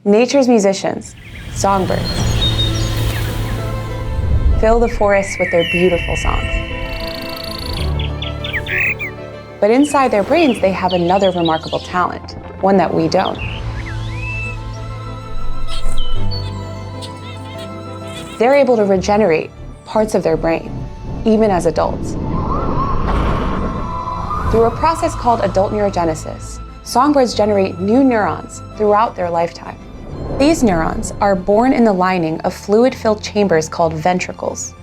Nature's musicians, songbirds, fill the forests with their beautiful songs. But inside their brains, they have another remarkable talent, one that we don't. They're able to regenerate parts of their brain, even as adults. Through a process called adult neurogenesis, songbirds generate new neurons throughout their lifetime. These neurons are born in the lining of fluid-filled chambers called ventricles,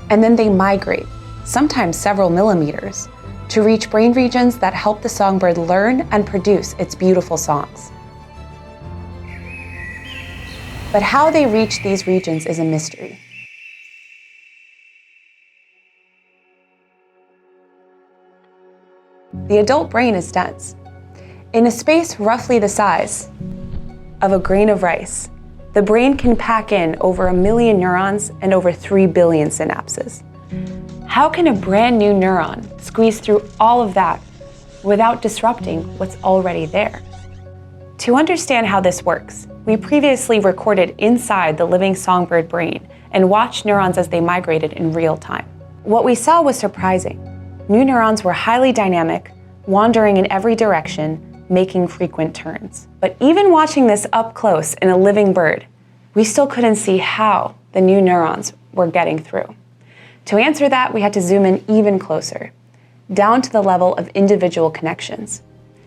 and then they migrate, sometimes several millimeters, to reach brain regions that help the songbird learn and produce its beautiful songs. But how they reach these regions is a mystery. The adult brain is dense. In a space roughly the size of a grain of rice, the brain can pack in over 1 million neurons and over 3 billion synapses. How can a brand new neuron squeeze through all of that without disrupting what's already there? To understand how this works, we previously recorded inside the living songbird brain and watched neurons as they migrated in real time. What we saw was surprising. New neurons were highly dynamic, wandering in every direction, making frequent turns. But even watching this up close in a living bird, we still couldn't see how the new neurons were getting through. To answer that, we had to zoom in even closer, down to the level of individual connections.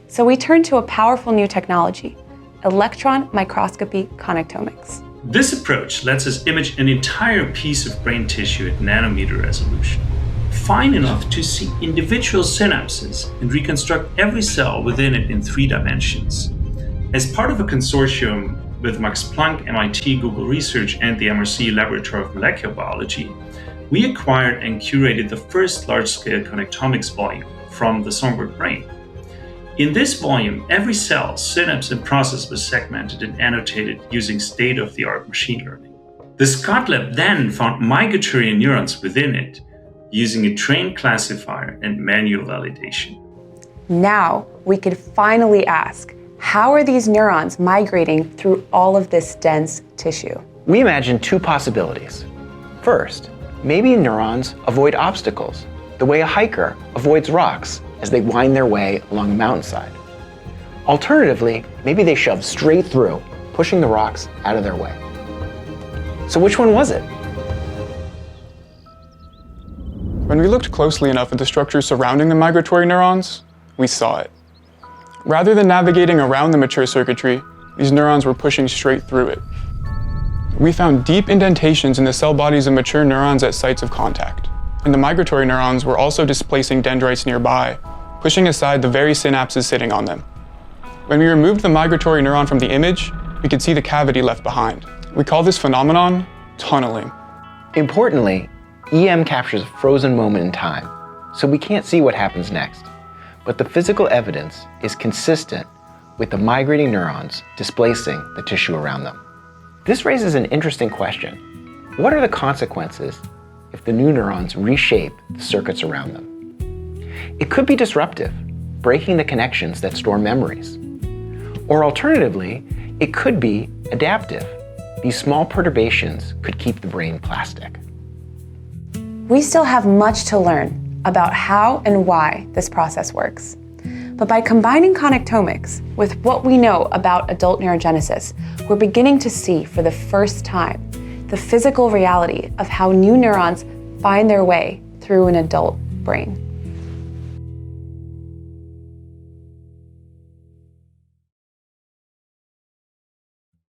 So we turned to a powerful new technology, electron microscopy connectomics. This approach lets us image an entire piece of brain tissue at nanometer resolution, fine enough to see individual synapses and reconstruct every cell within it in 3 dimensions. As part of a consortium with Max Planck, MIT, Google Research, and the MRC Laboratory of Molecular Biology, we acquired and curated the first large-scale connectomics volume from the songbird brain. In this volume, every cell, synapse, and process was segmented and annotated using state-of-the-art machine learning. The Scott Lab then found migratory neurons within it, using a trained classifier and manual validation. Now we could finally ask, how are these neurons migrating through all of this dense tissue? We imagined 2 possibilities. First, maybe neurons avoid obstacles, the way a hiker avoids rocks as they wind their way along a mountainside. Alternatively, maybe they shove straight through, pushing the rocks out of their way. So which one was it? When we looked closely enough at the structure surrounding the migratory neurons, we saw it. Rather than navigating around the mature circuitry, these neurons were pushing straight through it. We found deep indentations in the cell bodies of mature neurons at sites of contact, and the migratory neurons were also displacing dendrites nearby, pushing aside the very synapses sitting on them. When we removed the migratory neuron from the image, we could see the cavity left behind. We call this phenomenon tunneling. Importantly, EM captures a frozen moment in time, so we can't see what happens next. But the physical evidence is consistent with the migrating neurons displacing the tissue around them. This raises an interesting question. What are the consequences if the new neurons reshape the circuits around them? It could be disruptive, breaking the connections that store memories. Or alternatively, it could be adaptive. These small perturbations could keep the brain plastic. We still have much to learn about how and why this process works. But by combining connectomics with what we know about adult neurogenesis, we're beginning to see for the first time the physical reality of how new neurons find their way through an adult brain.